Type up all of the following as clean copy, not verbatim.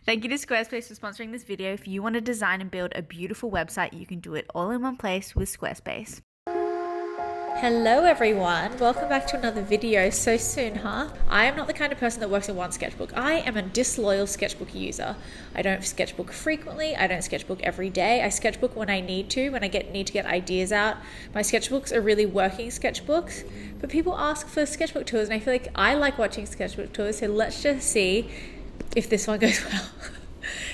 Thank you to Squarespace for sponsoring this video. If you want to design and build a beautiful website, you can do it all in one place with Squarespace. Hello everyone, welcome back to another video. So soon, huh? I am not the kind of person that works in one sketchbook. I am a disloyal sketchbook user. I don't sketchbook frequently. I don't sketchbook every day. I sketchbook when I need to, when I need to get ideas out. My sketchbooks are really working sketchbooks, but people ask for sketchbook tours, and I feel like I like watching sketchbook tours, so let's just see if this one goes well.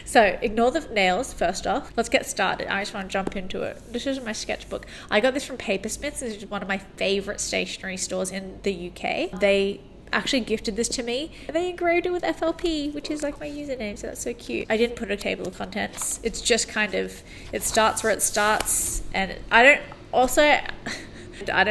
So ignore the nails first off. Let's get started. I just want to jump into it. This is my sketchbook. I got this from Papersmiths. This is one of my favorite stationery stores in the UK. They actually gifted this to me. They engraved it with FLP, which is like my username, so that's so cute. I didn't put a table of contents. It's just kind of, it starts where it starts, and I don't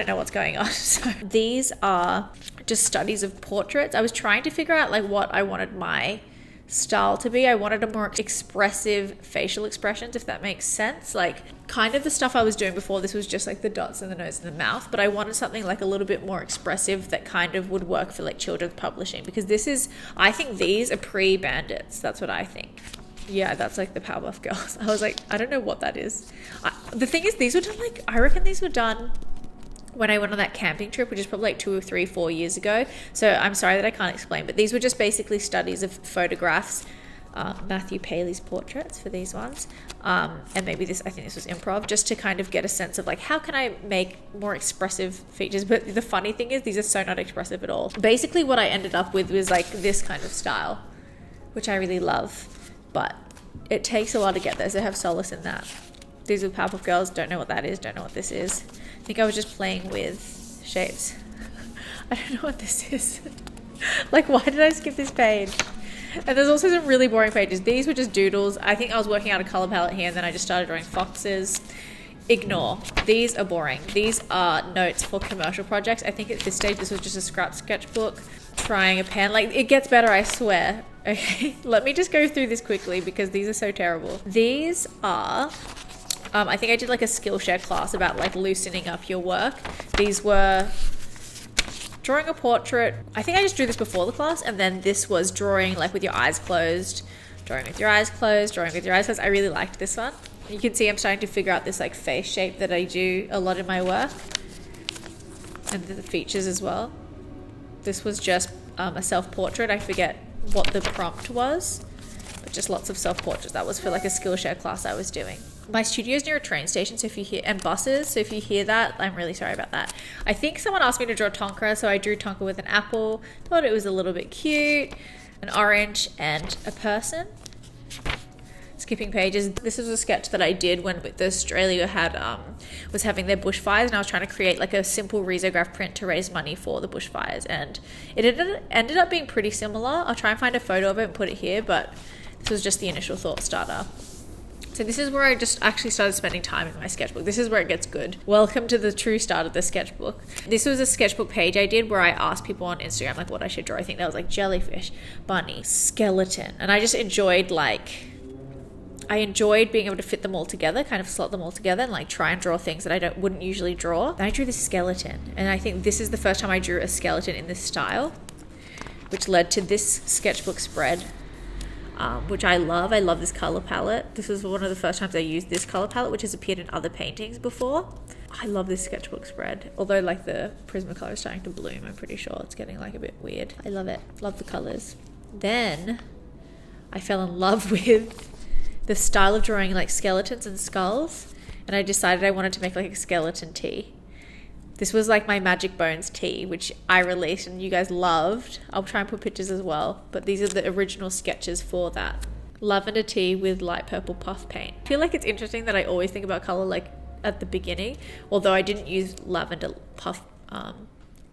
know what's going on. So these are just studies of portraits. I was trying to figure out like what I wanted my style to be. I wanted a more expressive facial expressions, if that makes sense. Like kind of the stuff I was doing before this was just like the dots and the nose and the mouth, but I wanted something like a little bit more expressive that kind of would work for like children's publishing, because I think these are pre-Bandits. That's what I think. Yeah, that's like the Powerpuff Girls. I was like, I don't know what that is. The thing is, these were done like, I reckon these were done when I went on that camping trip, which is probably like 2 or 3, 4 years ago. So I'm sorry that I can't explain, but these were just basically studies of photographs, Matthew Paley's portraits for these ones. And maybe I think this was improv, just to kind of get a sense of like, how can I make more expressive features? But the funny thing is, these are so not expressive at all. Basically what I ended up with was like this kind of style, which I really love, but it takes a while to get there, so have solace in that. These are Powerpuff Girls. Don't know what that is. Don't know what this is. I think I was just playing with shapes. I don't know what this is. Like, why did I skip this page? And there's also some really boring pages. These were just doodles. I think I was working out a color palette here, and then I just started drawing foxes. Ignore. These are boring. These are notes for commercial projects. I think at this stage this was just a scrap sketchbook. Trying a pen. Like, it gets better, I swear. Okay, let me just go through this quickly because these are so terrible. These are... I think I did like a Skillshare class about like loosening up your work. These were drawing a portrait. I think I just drew this before the class, and then this was drawing like with your eyes closed, drawing with your eyes closed, drawing with your eyes closed. I really liked this one. You can see I'm starting to figure out this like face shape that I do a lot in my work, and the features as well. This was just a self-portrait. I forget what the prompt was, but just lots of self-portraits. That was for like a Skillshare class I was doing. My studio is near a train station, so if you hear, and buses, so if you hear that, I'm really sorry about that. I think someone asked me to draw Tonka, so I drew Tonka with an apple. Thought it was a little bit cute. An orange and a person. Skipping pages. This is a sketch that I did when Australia was having their bushfires, and I was trying to create like a simple risograph print to raise money for the bushfires, and it ended up being pretty similar. I'll try and find a photo of it and put it here, but this was just the initial thought starter. So this is where I just actually started spending time in my sketchbook. This is where it gets good. Welcome to the true start of the sketchbook. This was a sketchbook page I did where I asked people on Instagram like what I should draw. I think that was like jellyfish, bunny, skeleton. And I just enjoyed being able to fit them all together, kind of slot them all together and like try and draw things that I wouldn't usually draw. Then I drew this skeleton, and I think this is the first time I drew a skeleton in this style, which led to this sketchbook spread. Which I love. I love this color palette. This was one of the first times I used this color palette, which has appeared in other paintings before. I love this sketchbook spread. Although like the Prismacolor is starting to bloom, I'm pretty sure it's getting like a bit weird. I love it. Love the colors. Then I fell in love with the style of drawing like skeletons and skulls, and I decided I wanted to make like a skeleton tee. This was like my Magic Bones tee, which I released and you guys loved. I'll try and put pictures as well, but these are the original sketches for that. Lavender tee with light purple puff paint. I feel like it's interesting that I always think about color like at the beginning, although I didn't use lavender puff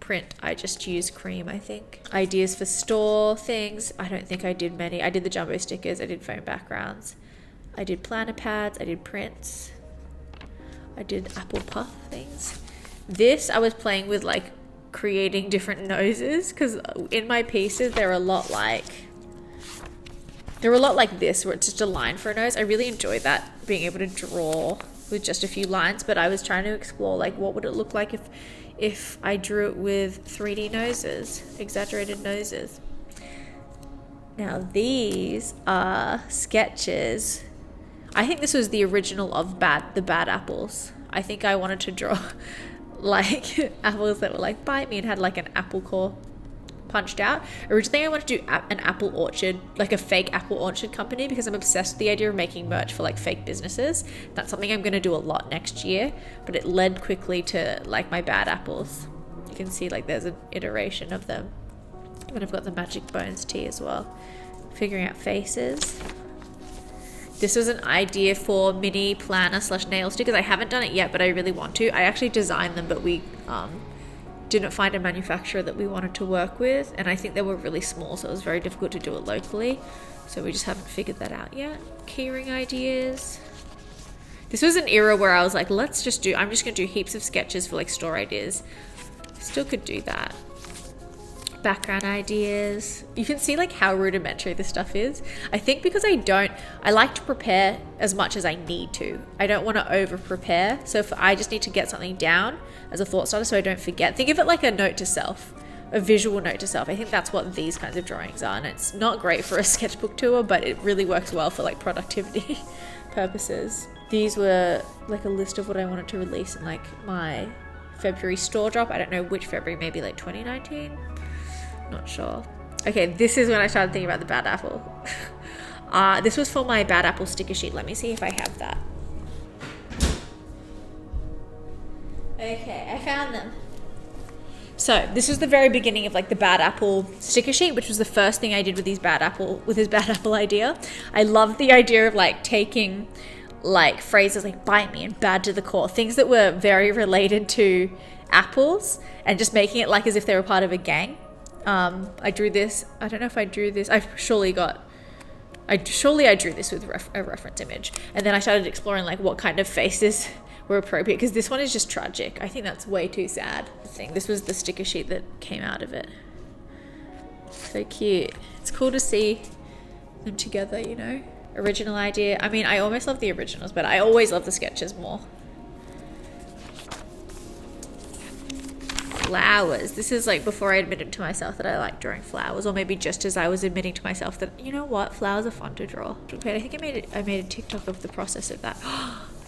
print. I just used cream, I think. Ideas for store things. I don't think I did many. I did the jumbo stickers. I did foam backgrounds. I did planner pads. I did prints. I did apple puff things. This, I was playing with like creating different noses, because in my pieces they're a lot like this, where it's just a line for a nose. I really enjoyed that, being able to draw with just a few lines, but I was trying to explore like what would it look like if I drew it with 3D noses, exaggerated noses. Now these are sketches. I think this was the original of the bad apples. I think I wanted to draw like apples that were like bite me and had like an apple core punched out. Originally I wanted to do an apple orchard, like a fake apple orchard company, because I'm obsessed with the idea of making merch for like fake businesses. That's something I'm going to do a lot next year, but it led quickly to like my bad apples. You can see like there's an iteration of them. And I've got the magic bones tee as well. Figuring out faces. This was an idea for mini planner / nail stickers. I haven't done it yet, but I really want to. I actually designed them, but we didn't find a manufacturer that we wanted to work with, and I think they were really small, so it was very difficult to do it locally. So we just haven't figured that out yet. Keyring ideas. This was an era where I was like, I'm just gonna do heaps of sketches for like store ideas. Still could do that. Background ideas. You can see like how rudimentary this stuff is. I think because I like to prepare as much as I need to. I don't want to over prepare. So I just need to get something down as a thought starter so I don't forget. Think of it like a note to self, a visual note to self. I think that's what these kinds of drawings are, and it's not great for a sketchbook tour, but it really works well for like productivity purposes. These were like a list of what I wanted to release in like my February store drop. I don't know which February, maybe like 2019. Not sure. Okay, this is when I started thinking about the bad apple. This was for my bad apple sticker sheet. Let me see if I have that. Okay, I found them. So this was the very beginning of like the bad apple sticker sheet, which was the first thing I did with his bad apple idea. I love the idea of like taking like phrases like bite me and bad to the core, things that were very related to apples, and just making it like as if they were part of a gang. I drew this. I don't know if I drew this. I drew this with a reference image, and then I started exploring like what kind of faces were appropriate, because this one is just tragic. I think that's way too sad. This was the sticker sheet that came out of it. So cute. It's cool to see them together, you know. Original idea. I mean, I almost love the originals, but I always love the sketches more. Flowers. This is like before I admitted to myself that I like drawing flowers, or maybe just as I was admitting to myself that, you know what, flowers are fun to draw. I think I made a TikTok of the process of that.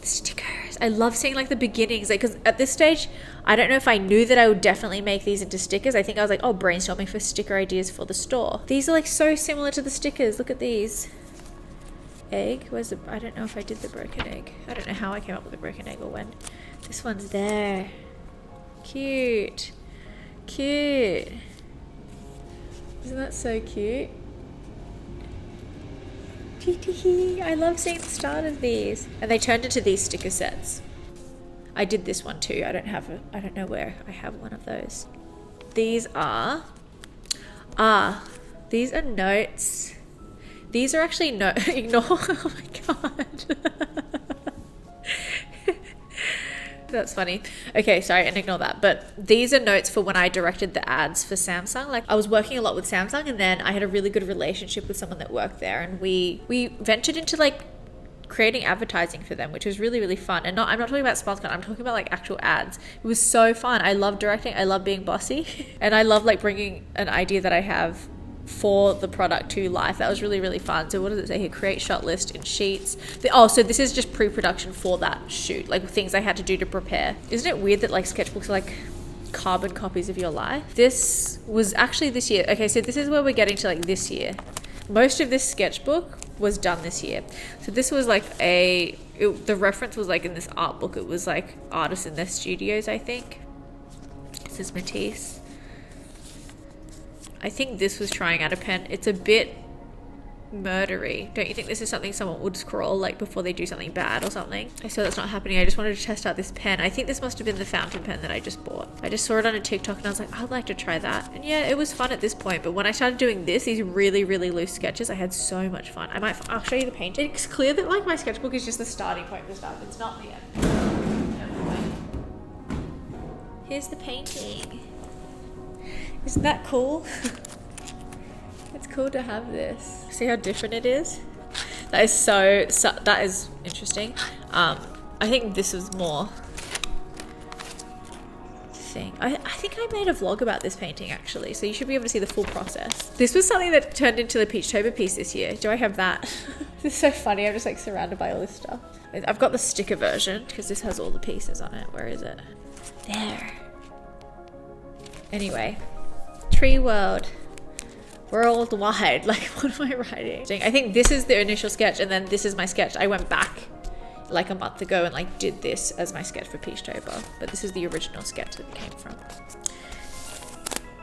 The stickers. I love seeing like the beginnings, like, because at this stage I don't know if I knew that I would definitely make these into stickers. I think I was like, oh, brainstorming for sticker ideas for the store. These are like so similar to the stickers. Look at these. Egg. Where's the, I don't know if I did the broken egg. I don't know how I came up with the broken egg or when. This one's there. Cute. Cute. Isn't that so cute? I love seeing the start of these. And they turned into these sticker sets. I did this one too. I don't know where I have one of those. These are notes. These are actually ignore. Oh my god. That's funny. Okay, sorry, and ignore that. But these are notes for when I directed the ads for Samsung. Like, I was working a lot with Samsung, and then I had a really good relationship with someone that worked there, and we ventured into like creating advertising for them, which was really, really fun. And I'm not talking about sponsor, I'm talking about like actual ads. It was so fun. I love directing. I love being bossy, and I love like bringing an idea that I have for the product to life. That was really, really fun. So what does it say here? Create shot list in sheets. So this is just pre-production for that shoot, like things I had to do to prepare. Isn't it weird that like sketchbooks are like carbon copies of your life? This was actually this year. Okay, so this is where we're getting to like this year. Most of this sketchbook was done this year. So this was like the reference was like in this art book. It was like artists in their studios, I think. This is Matisse. I think this was trying out a pen. It's a bit murdery. Don't you think this is something someone would scroll like before they do something bad or something? I saw that's not happening. I just wanted to test out this pen. I think this must have been the fountain pen that I just bought. I just saw it on a TikTok and I was like, I'd like to try that. And yeah, it was fun at this point. But when I started doing these really, really loose sketches, I had so much fun. I'll show you the painting. It's clear that like my sketchbook is just the starting point for stuff. It's not the end. Here's the painting. Isn't that cool? It's cool to have this. See how different it is? That is interesting. I think this was more thing. I think I made a vlog about this painting actually, so you should be able to see the full process. This was something that turned into the PEACHTOBER piece this year. Do I have that? This is so funny. I'm just like surrounded by all this stuff. I've got the sticker version because this has all the pieces on it. Where is it? There. Anyway, tree world. Worldwide. Like, what am I writing? I think this is the initial sketch, and then this is my sketch. I went back like a month ago and like did this as my sketch for PEACHTOBER, but this is the original sketch that it came from.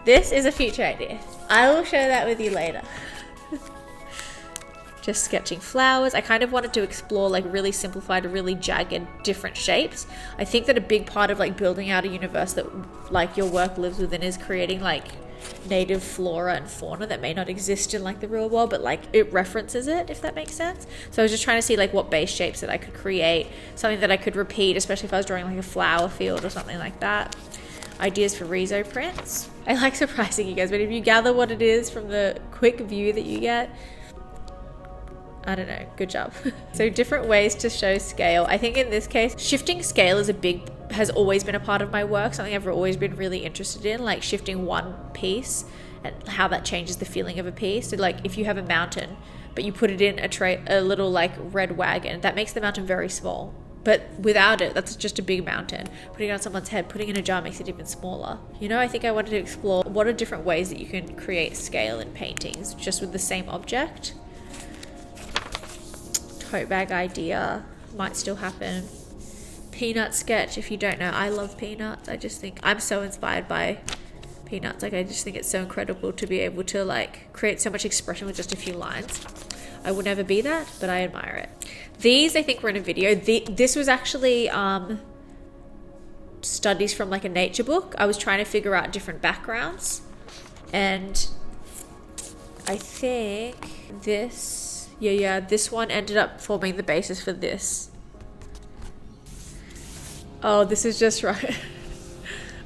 This is a future idea. I will share that with you later. Just sketching flowers. I kind of wanted to explore like really simplified, really jagged, different shapes. I think that a big part of like building out a universe that like your work lives within is creating like native flora and fauna that may not exist in like the real world, but like it references it, if that makes sense. So I was just trying to see like what base shapes that I could create, something that I could repeat, especially if I was drawing like a flower field or something like that. Ideas for Rezo prints. I like surprising you guys, but if you gather what it is from the quick view that you get, I don't know, good job. So different ways to show scale. I think in this case, shifting scale has always been a part of my work, something I've always been really interested in, like shifting one piece and how that changes the feeling of a piece. So like if you have a mountain, but you put it in a little like red wagon, that makes the mountain very small. But without it, that's just a big mountain. Putting it on someone's head, putting it in a jar makes it even smaller. You know, I think I wanted to explore what are different ways that you can create scale in paintings just with the same object. Tote bag idea might still happen. Peanut sketch. If you don't know, I love peanuts. I just think I'm so inspired by peanuts. Like I just think it's so incredible to be able to like create so much expression with just a few lines. I will never be that, but I admire it. These I think were in a video. This was actually studies from like a nature book. I was trying to figure out different backgrounds, and I think this. Yeah, this one ended up forming the basis for this. Oh, this is just Rocket.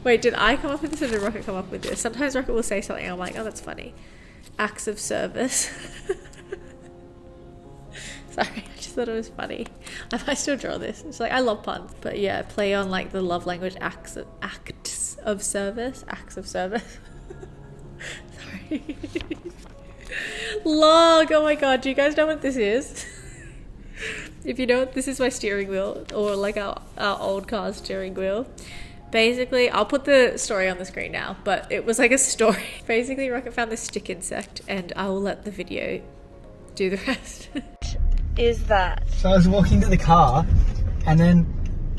Wait, did I come up with this or did Rocket come up with this? Sometimes Rocket will say something, I'm like, oh, that's funny. Acts of service. Sorry, I just thought it was funny. I might still draw this. It's like, I love puns. But yeah, play on like the love language acts of service. Acts of service. Sorry. Log, oh my god, do you guys know what this is? If you don't, this is my steering wheel, or like our old car's steering wheel. Basically, I'll put the story on the screen now, but it was like a story. Basically, Rocket found this stick insect, and I will let the video do the rest. Is that? So I was walking to the car, and then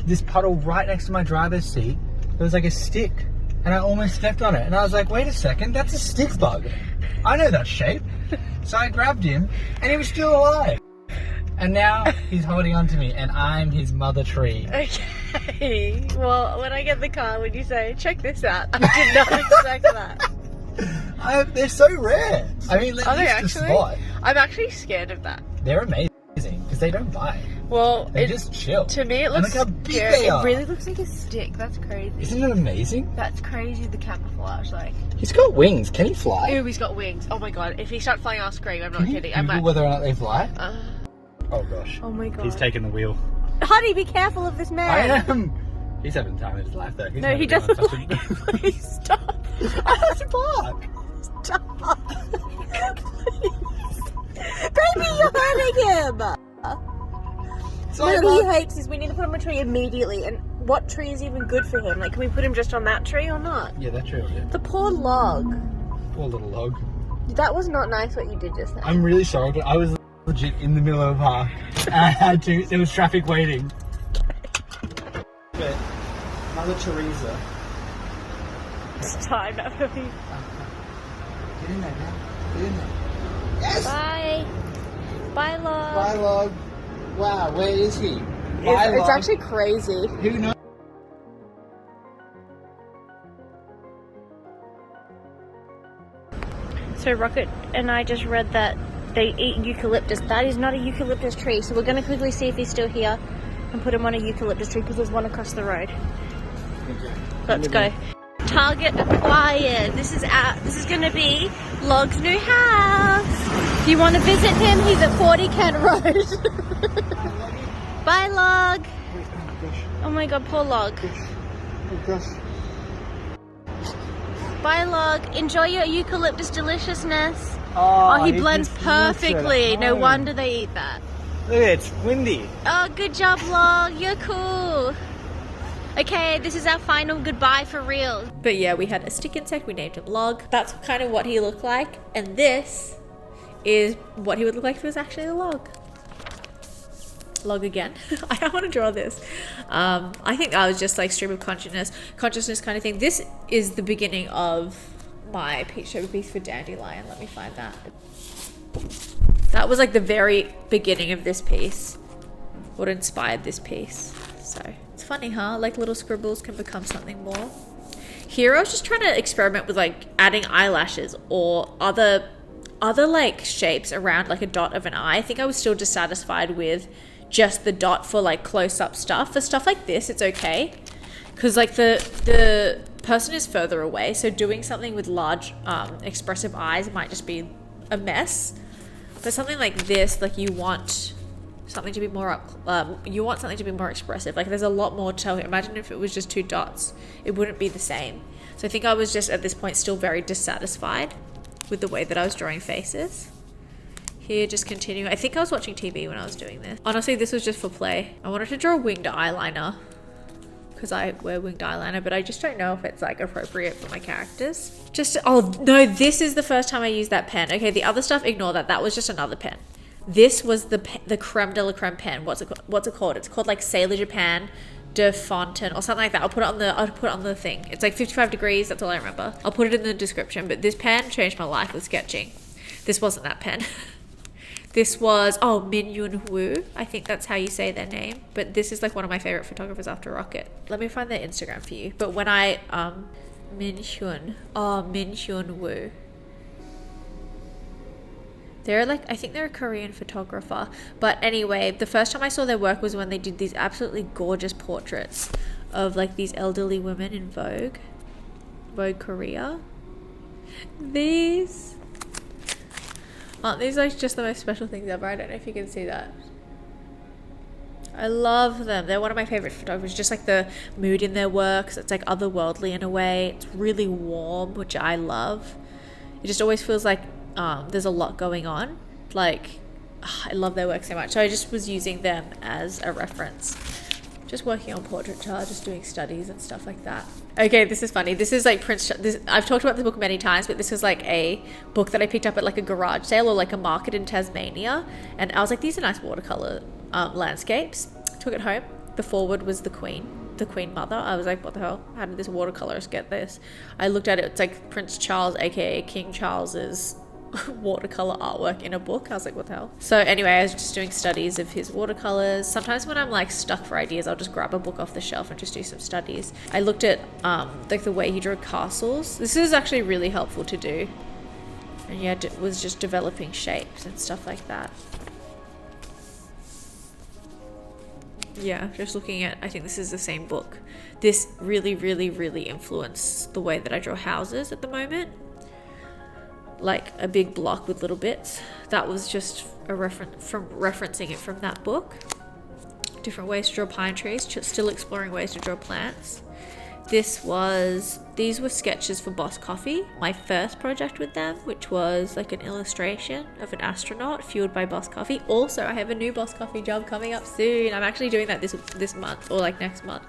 this puddle right next to my driver's seat, there was like a stick, and I almost stepped on it, and I was like, wait a second, that's a stick bug. I know that shape. So I grabbed him, and he was still alive. And now he's holding on to me, and I'm his mother tree. Okay. Well, when I get the car, would you say, check this out? I did not expect that. They're so rare. I mean, are they actually? Spot. I'm actually scared of that. They're amazing because they don't bite. Well, they just chill. To me, it looks and look how big they are. It really looks like a stick. That's crazy. Isn't it amazing? That's crazy. The camouflage, like. He's got wings. Can he fly? Ew, he's got wings. Oh my god! If he starts flying, I'll scream. I'm not kidding. I might. Whether or not they fly. Oh gosh. Oh my god. He's taking the wheel. Honey, be careful of this man. I am. He's having time in his life though. No, he doesn't like it. Please stop. I have to bark. Stop. Baby, you're hurting him. So what he hates is we need to put him on a tree immediately. And what tree is even good for him? Like, can we put him just on that tree or not? Yeah, that tree. Yeah. The poor log. Poor little log. That was not nice what you did just now. I'm really sorry, but I was legit in the middle of a park. And I had to. There was traffic waiting. But Mother Teresa. It's time, that would be. Get in there, man. Get in there. Yes! Bye. Bye, log. Bye, log. Wow, where is he? It's actually crazy. Who knows? So Rocket and I just read that they eat eucalyptus. That is not a eucalyptus tree. So we're going to quickly see if he's still here and put him on a eucalyptus tree because there's one across the road. Okay. Let's go. Target acquired. This is going to be Log's new house. If you want to visit him, he's at 40 Kent Road. Bye, Log. Oh my god, poor Log. Oh gosh. Bye, log. Enjoy your eucalyptus deliciousness. Oh, He blends perfectly. No wonder they eat that. Look, it's windy. Oh, good job, log. You're cool. Okay, this is our final goodbye for real. But yeah, we had a stick insect. We named him Log. That's kind of what he looked like. And this is what he would look like if he was actually a log. Log again. I don't want to draw this. I think that was just like stream of consciousness kind of thing. This is the beginning of my PEACHTOBER piece for Dandelion. Let me find that. That was like the very beginning of this piece. What inspired this piece. So it's funny, huh? Like little scribbles can become something more. Here I was just trying to experiment with like adding eyelashes or other like shapes around like a dot of an eye. I think I was still dissatisfied with just the dot for like close-up stuff. For stuff like this, it's okay because like the person is further away, so doing something with large expressive eyes might just be a mess. But something like this, like you want something to be more expressive. Like there's a lot more to tell here. Imagine if it was just two dots, it wouldn't be the same. So I think I was just at this point still very dissatisfied with the way that I was drawing faces. Here, just continue. I think I was watching TV when I was doing this. Honestly, this was just for play. I wanted to draw winged eyeliner because I wear winged eyeliner, but I just don't know if it's like appropriate for my characters. Oh no, this is the first time I used that pen. Okay, the other stuff, ignore that. That was just another pen. This was the creme de la creme pen. What's it called? It's called like Sailor Japan de Fontaine or something like that. I'll put it on the thing. It's like 55 degrees. That's all I remember. I'll put it in the description. But this pen changed my life with sketching. This wasn't that pen. This was, Min Yun Woo. I think that's how you say their name. But this is like one of my favorite photographers after Rocket. Let me find their Instagram for you. But when Min Hyun Woo. They're like, I think they're a Korean photographer. But anyway, the first time I saw their work was when they did these absolutely gorgeous portraits of like these elderly women in Vogue Korea. Aren't these like just the most special things ever? I don't know if you can see that. I love them. They're one of my favorite photographers. Just like the mood in their works. It's like otherworldly in a way. It's really warm, which I love. It just always feels like there's a lot going on. Like, I love their work so much. So I just was using them as a reference. Just working on portraiture, just doing studies and stuff like that. Okay, this is funny. This is like I've talked about this book many times, but this is like a book that I picked up at like a garage sale or like a market in Tasmania. And I was like, these are nice watercolor landscapes. Took it home. The forward was the Queen Mother. I was like, what the hell? How did this watercolorist get this? I looked at it. It's like Prince Charles, aka King Charles's watercolor artwork in a book. I was like, what the hell? So anyway, I was just doing studies of his watercolors. Sometimes when I'm like stuck for ideas, I'll just grab a book off the shelf and just do some studies. I looked at like the way he drew castles. This is actually really helpful to do. And yeah, it was just developing shapes and stuff like that. Yeah, just looking at, I think this is the same book. This really, really, really influenced the way that I draw houses at the moment. Like a big block with little bits. That was just a referencing it from that book. Different ways to draw pine trees, still exploring ways to draw plants. These were sketches for Boss Coffee, my first project with them, which was like an illustration of an astronaut fueled by Boss Coffee. Also, I have a new Boss Coffee job coming up soon. I'm actually doing that this month or like next month.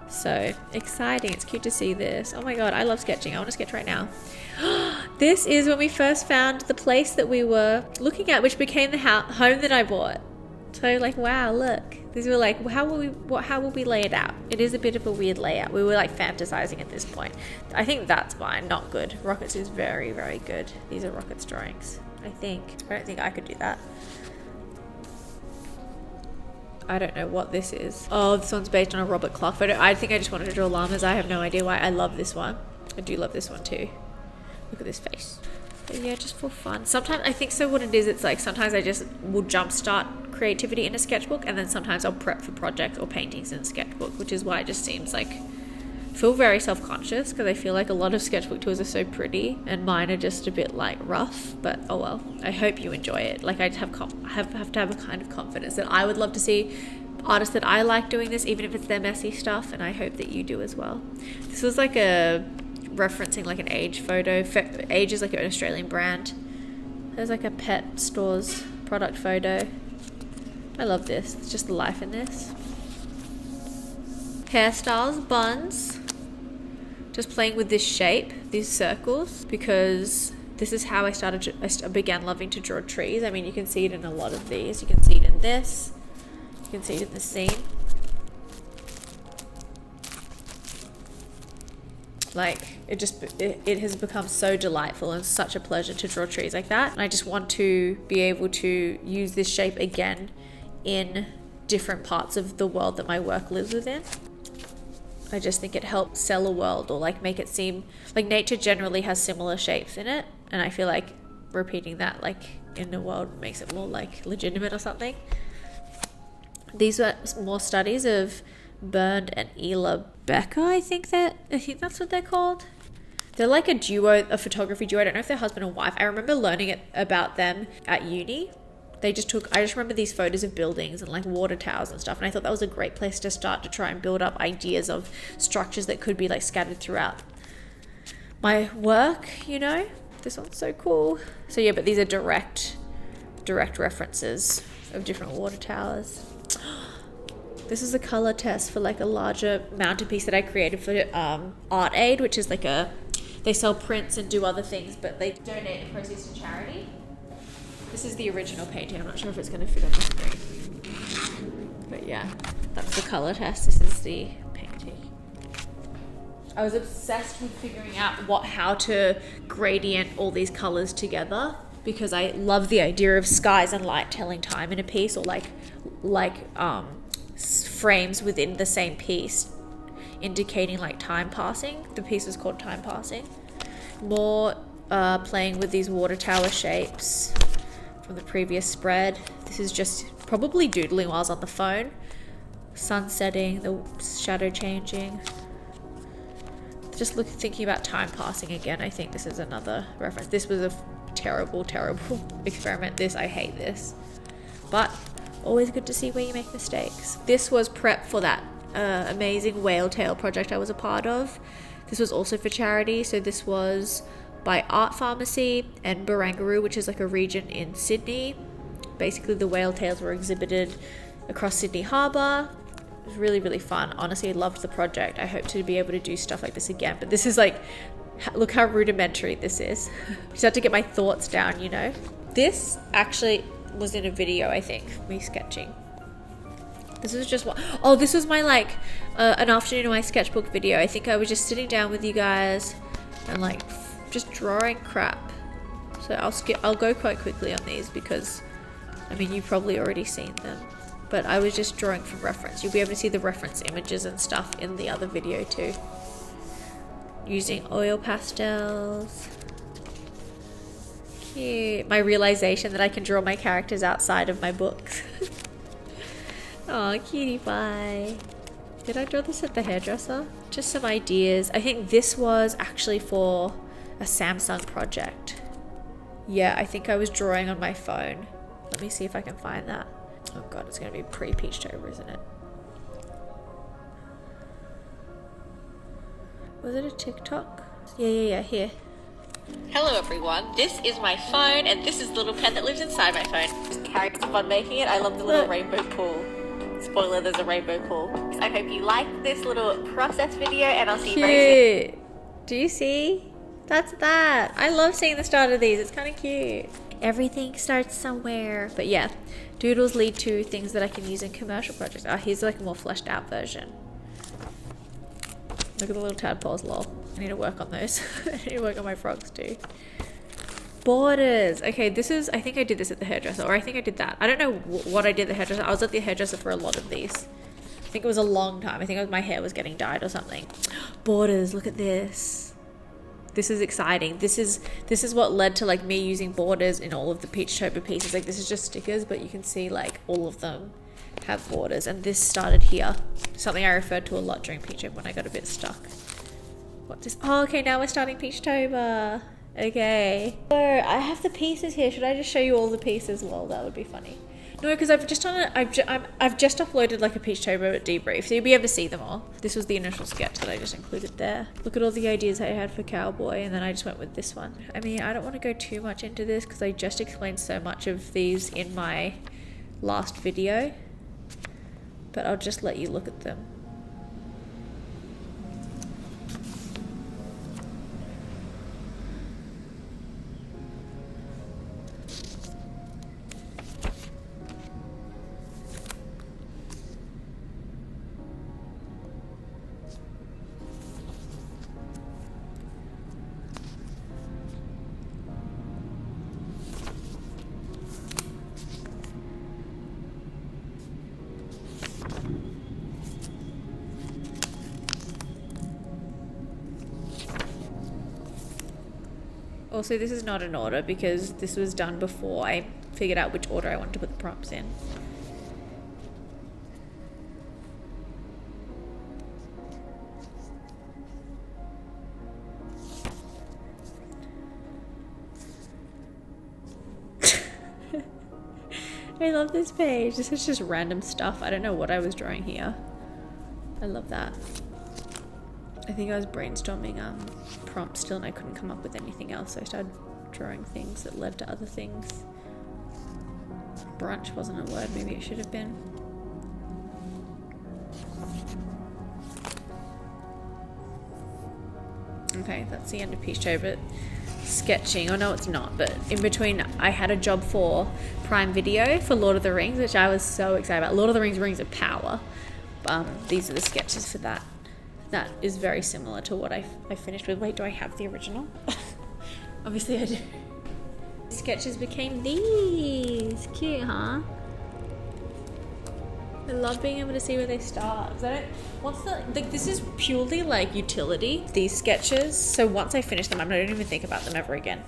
So exciting. It's cute to see this. Oh my god, I love sketching. I want to sketch right now. This is when we first found the place that we were looking at, which became the home that I bought. So like, wow, look. These were like, how will we lay it out? It is a bit of a weird layout. We were like fantasizing at this point. I think that's fine, not good. Rockets is very, very good. These are Rockets drawings, I think. I don't think I could do that. I don't know what this is. Oh, this one's based on a Robert Clark photo. I think I just wanted to draw llamas. I have no idea why. I love this one. I do love this one too. Look at this face. But yeah, just for fun. Sometimes I think so what it is, it's like sometimes I just will jumpstart creativity in a sketchbook, and then sometimes I'll prep for projects or paintings in a sketchbook, which is why it just seems like I feel very self-conscious because I feel like a lot of sketchbook tours are so pretty and mine are just a bit like rough, but oh well. I hope you enjoy it. Like I have to have a kind of confidence that I would love to see artists that I like doing this, even if it's their messy stuff, and I hope that you do as well. This was like a referencing like an Age photo. Age is like an Australian brand. There's like a pet store's product photo. I love this. It's just the life in this. Hairstyles, buns. Just playing with this shape, these circles, because this is how I began loving to draw trees. I mean, you can see it in a lot of these. You can see it in this. You can see it in the scene. Like, it has become so delightful and such a pleasure to draw trees like that. And I just want to be able to use this shape again in different parts of the world that my work lives within. I just think it helps sell a world, or like make it seem like nature generally has similar shapes in it. And I feel like repeating that like in the world makes it more like legitimate or something. These were more studies of Bernd and Ela Becker, I think that's what they're called. They're like a duo, a photography duo. I don't know if they're husband and wife. I remember learning about them at uni. I just remember these photos of buildings and like water towers and stuff, and I thought that was a great place to start to try and build up ideas of structures that could be like scattered throughout my work, you know. This one's so cool. So yeah, but these are direct references of different water towers. This is a color test for like a larger mountain piece that I created for Art Aid, which is like they sell prints and do other things, but they donate the proceeds to charity. This is the original painting. I'm not sure if it's going to fit on the screen. But yeah, that's the color test. This is the painting. I was obsessed with figuring out how to gradient all these colors together, because I love the idea of skies and light telling time in a piece, or like frames within the same piece indicating like time passing. The piece is called Time Passing. More playing with these water tower shapes from the previous spread. This is just probably doodling while I was on the phone. Sun setting, the shadow changing. Just thinking about time passing again. I think this is another reference. This was a terrible experiment. I hate this. But always good to see where you make mistakes. This was prep for that amazing whale tail project I was a part of. This was also for charity. So this was by Art Pharmacy and Barangaroo, which is like a region in Sydney. Basically the whale tails were exhibited across Sydney Harbour. It was really, really fun. Honestly, I loved the project. I hope to be able to do stuff like this again. But this is like, look how rudimentary this is. Just have to get my thoughts down, you know. This actually was in a video, I think, me sketching. This was just this was my like an afternoon of my sketchbook video. I think I was just sitting down with you guys and like just drawing crap. So I'll go quite quickly on these, because I mean you've probably already seen them, but I was just drawing from reference. You'll be able to see the reference images and stuff in the other video too, using oil pastels. Cute. My realization that I can draw my characters outside of my books. Oh, cutie pie. Did I draw this at the hairdresser? Just some ideas. I think this was actually for a Samsung project. Yeah, I think I was drawing on my phone. Let me see if I can find that. Oh god, it's going to be pre-PEACHTOBER, isn't it? Was it a TikTok? Yeah, here. Hello everyone, this is my phone, and this is the little pen that lives inside my phone. Just carry some fun making it. I love the little rainbow pool. Spoiler, there's a rainbow pool. I hope you liked this little process video, and I'll see you very soon. Do you see? That's that. I love seeing the start of these. It's kind of cute. Everything starts somewhere. But yeah, doodles lead to things that I can use in commercial projects. Here's like a more fleshed out version. Look at the little tadpoles, lol. I need to work on those. I need to work on my frogs too. Borders. Okay, this is, I think I did this at the hairdresser, or I think I did that. I don't know what I did at the hairdresser. I was at the hairdresser for a lot of these. I think it was a long time. I think it was my hair was getting dyed or something. Borders, look at this. This is exciting. This is what led to like me using borders in all of the PEACHTOBER pieces. Like this is just stickers, but you can see like all of them have borders, and this started here. Something I referred to a lot during PEACHTOBER when I got a bit stuck. What's this? Oh, okay, now we're starting PEACHTOBER. Okay. So I have the pieces here. Should I just show you all the pieces? Well, that would be funny. No, because I've just uploaded like a PEACHTOBER debrief, so you'll be able to see them all. This was the initial sketch that I just included there. Look at all the ideas I had for Cowboy, and then I just went with this one. I mean, I don't want to go too much into this because I just explained so much of these in my last video, but I'll just let you look at them. Also, this is not an order because this was done before I figured out which order I wanted to put the prompts in. I love this page. This is just random stuff. I don't know what I was drawing here. I love that. I think I was brainstorming prompts still and I couldn't come up with anything else, so I started drawing things that led to other things. Brunch wasn't a word, maybe it should have been. Okay, that's the end of PEACHTOBER sketching. Oh no, it's not, but in between I had a job for Prime Video for Lord of the Rings, which I was so excited about. Lord of the Rings of Power. These are the sketches for that. That is very similar to what I finished with. Wait, do I have the original? Obviously I do. Sketches became these. Cute, huh? I love being able to see where they start. This is purely like utility, these sketches. So once I finish them, I don't even think about them ever again.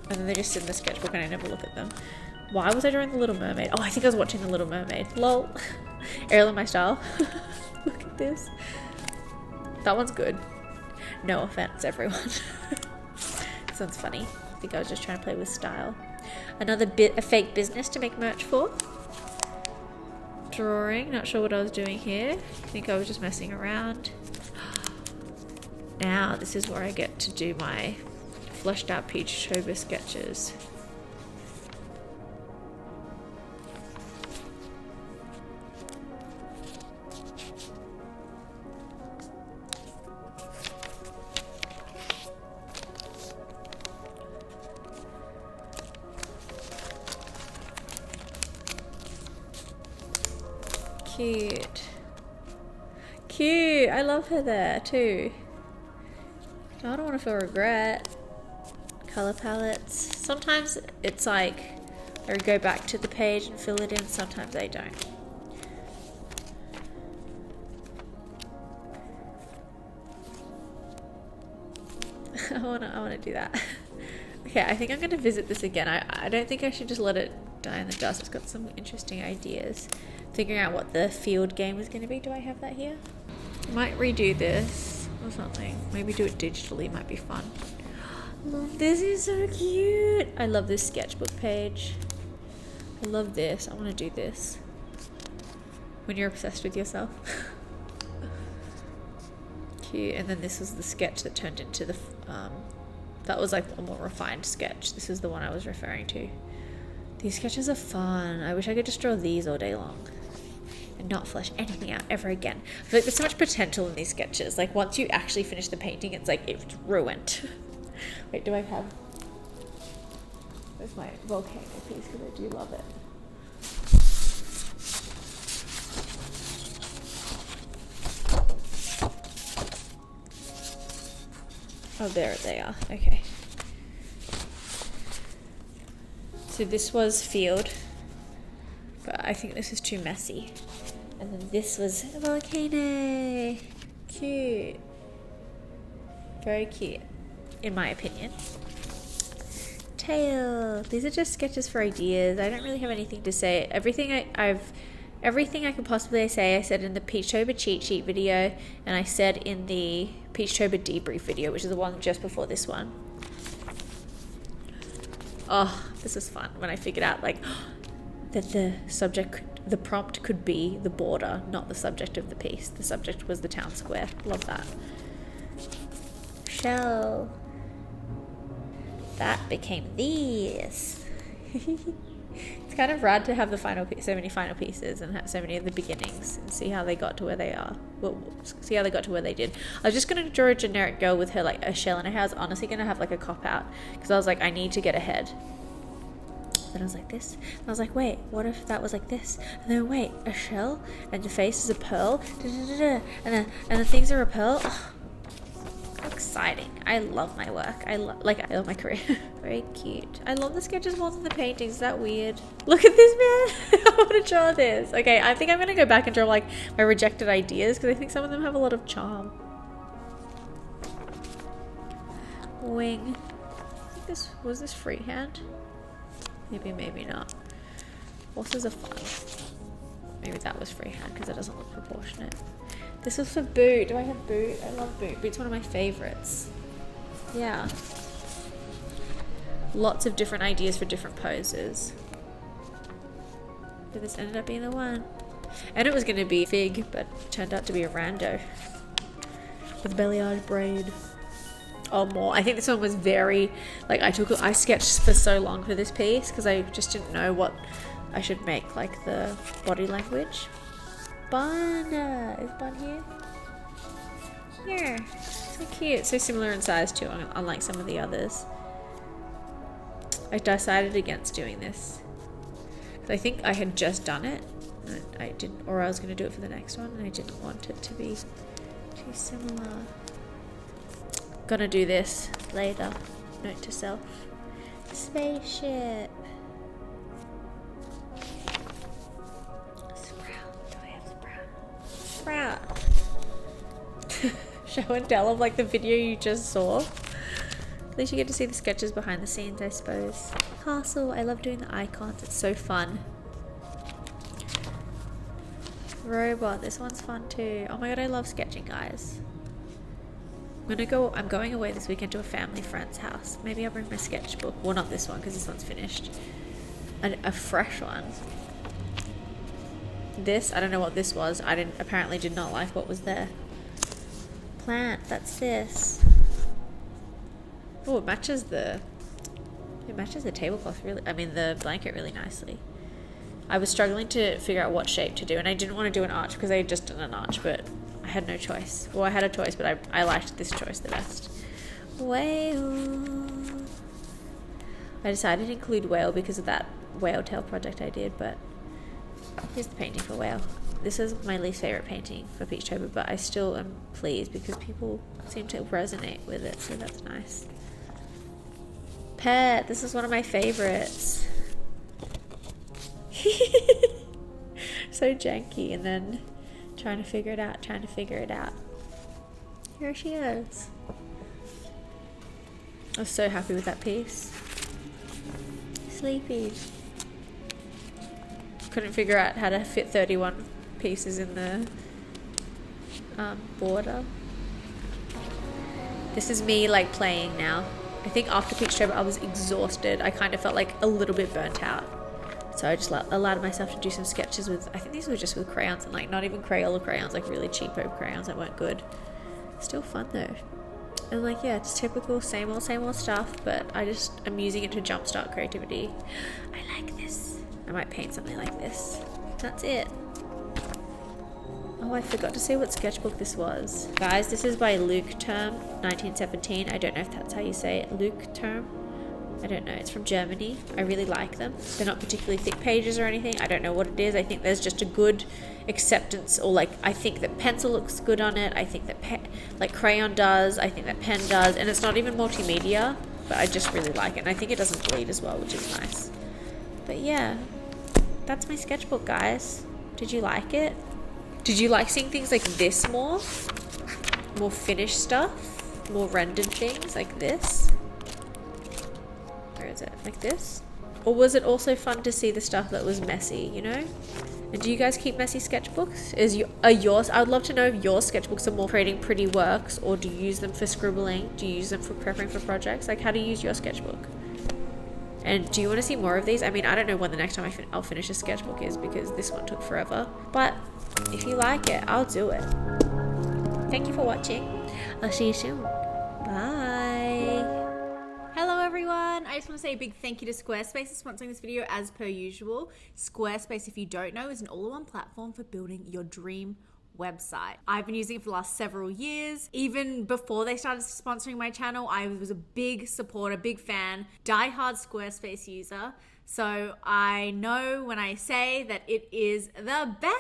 And then they just sit in the sketchbook and I never look at them. Why was I drawing The Little Mermaid? Oh, I think I was watching The Little Mermaid. Lol. Ariel in my style. Look at this. That one's good. No offense, everyone. Sounds funny. I think I was just trying to play with style. Another a fake business to make merch for. Drawing. Not sure what I was doing here. I think I was just messing around. Now, this is where I get to do my fleshed out PEACHTOBER sketches. Cute. Cute. I love her there too. I don't want to feel regret. Color palettes. Sometimes it's like I go back to the page and fill it in. Sometimes I don't. I wanna do that. Okay, I think I'm gonna visit this again. I don't think I should just let it die in the dust. It's got some interesting ideas. Figuring out what the field game is going to be. Do I have that here? Might redo this or something. Maybe do it digitally. Might be fun. This is so cute. I love this sketchbook page. I love this. I want to do this. When you're obsessed with yourself. Cute. And then this was the sketch that turned into the... that was like a more refined sketch. This is the one I was referring to. These sketches are fun. I wish I could just draw these all day long. And not flesh anything out ever again. I feel like there's so much potential in these sketches. Like once you actually finish the painting, it's like it's ruined. Wait, do I have... Where's my volcano piece? Because I do love it. Oh, there they are. Okay. So this was field, but I think this is too messy. And then this was a volcano. Cute. Very cute, in my opinion. Tail. These are just sketches for ideas. I don't really have anything to say. Everything I could possibly say, I said in the PEACHTOBER cheat sheet video, and I said in the PEACHTOBER debrief video, which is the one just before this one. Oh, this is fun when I figured out, like, that the prompt could be the border, not the subject of the piece. The subject was the town square. Love that. Shell. That became these. It's kind of rad to have so many final pieces and have so many of the beginnings and see how they got to where they are. See how they got to where they did. I was just going to draw a generic girl with her like a shell in her hair. I was honestly going to have like a cop out because I was like, I need to get ahead. Then I was like this. And I was like, wait, what if that was like this? And then wait, a shell and the face is a pearl. And the things are a pearl. Oh, exciting. I love my work. I love my career. Very cute. I love the sketches more than the paintings. Is that weird? Look at this, man. I want to draw this. Okay, I think I'm gonna go back and draw like my rejected ideas because I think some of them have a lot of charm. Wing. I think was this freehand? Maybe not. Horses are fun. Maybe that was freehand because it doesn't look proportionate. This was for Boot. Do I have Boot? I love Boot. Boot's one of my favorites. Yeah. Lots of different ideas for different poses. But this ended up being the one. And it was going to be Fig, but it turned out to be a rando. With balayage braid. Oh, more. I think this one was very, like, I sketched for so long for this piece because I just didn't know what I should make, like, the body language. Bun! Is Bun here? Here. So cute. So similar in size too, unlike some of the others. I decided against doing this. I think I had just done it. And I didn't, or I was going to do it for the next one, and I didn't want it to be too similar. Gonna do this later. Note to self. Spaceship. Sprout. Show and tell of like the video you just saw. At least you get to see the sketches behind the scenes, I suppose. Castle. I love doing the icons. It's so fun. Robot. This one's fun too. Oh my god, I love sketching, guys. I'm going away this weekend to a family friend's house. Maybe I'll bring my sketchbook. Well, not this one because this one's finished. A fresh one. This, I don't know what this was. I apparently did not like what was there. Plant, that's this. Oh, it matches the tablecloth really, the blanket really nicely. I was struggling to figure out what shape to do, and I didn't want to do an arch because I had just done an arch, but I had no choice. Well, I had a choice, but I liked this choice the best. Whale. I decided to include whale because of that whale tail project I did, but here's the painting for whale. This is my least favorite painting for PEACHTOBER, but I still am pleased because people seem to resonate with it, so that's nice. Pet, this is one of my favorites. So janky, and then trying to figure it out. Here she is. I was so happy with that piece. Sleepy. Couldn't figure out how to fit 31 pieces in the border. This is me like playing now. I think after PEACHTOBER I was exhausted. I kind of felt like a little bit burnt out. So I just allowed myself to do some sketches with, I think these were just with crayons and like not even Crayola crayons, like really cheapo crayons that weren't good. Still fun though. And like, yeah, it's typical same old stuff, but I'm using it to jumpstart creativity. I like this. I might paint something like this. That's it. Oh, I forgot to say what sketchbook this was. Guys, this is by Luke Term, 1917. I don't know if that's how you say it. Luke Term. I don't know. It's from Germany. I really like them. They're not particularly thick pages or anything. I don't know what it is. I think there's just a good acceptance, or like, I think that pencil looks good on it. I think that like crayon does. I think that pen does. And it's not even multimedia, but I just really like it. And I think it doesn't bleed as well, which is nice. But yeah, that's my sketchbook, guys. Did you like it? Did you like seeing things like this more? More finished stuff? More rendered things like this? Where is it? Like this? Or was it also fun to see the stuff that was messy, you know? And do you guys keep messy sketchbooks? Are yours? I would love to know if your sketchbooks are more creating pretty works, or do you use them for scribbling? Do you use them for preparing for projects? Like, how do you use your sketchbook? And do you want to see more of these? I mean, I don't know when the next time I'll finish a sketchbook is, because this one took forever. But if you like it, I'll do it. Thank you for watching. I'll see you soon. Bye. Hello everyone. I just want to say a big thank you to Squarespace for sponsoring this video as per usual. Squarespace, if you don't know, is an all-in-one platform for building your dream website. I've been using it for the last several years. Even before they started sponsoring my channel, I was a big supporter, big fan, diehard Squarespace user. So I know when I say that it is the best.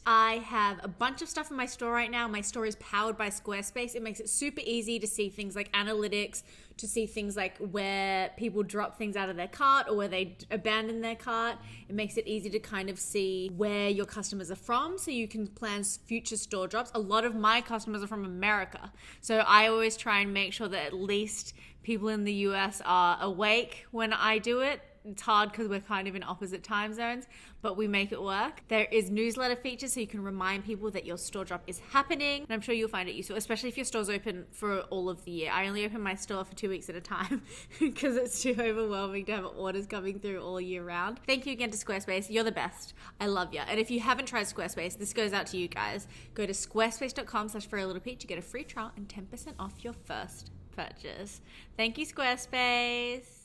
I have a bunch of stuff in my store right now. My store is powered by Squarespace. It makes it super easy to see things like analytics, to see things like where people drop things out of their cart or where they abandon their cart. It makes it easy to kind of see where your customers are from, so you can plan future store drops. A lot of my customers are from America, so I always try and make sure that at least people in the US are awake when I do it. It's hard because we're kind of in opposite time zones, but we make it work. There is newsletter features so you can remind people that your store drop is happening, and I'm sure you'll find it useful, especially if your store's open for all of the year. I only open my store for 2 weeks at a time because it's too overwhelming to have orders coming through all year round. Thank you again to Squarespace. You're the best. I love you. And if you haven't tried Squarespace, this goes out to you guys. Go to squarespace.com/furrylittlepeach to get a free trial and 10% off your first purchase. Thank you, Squarespace.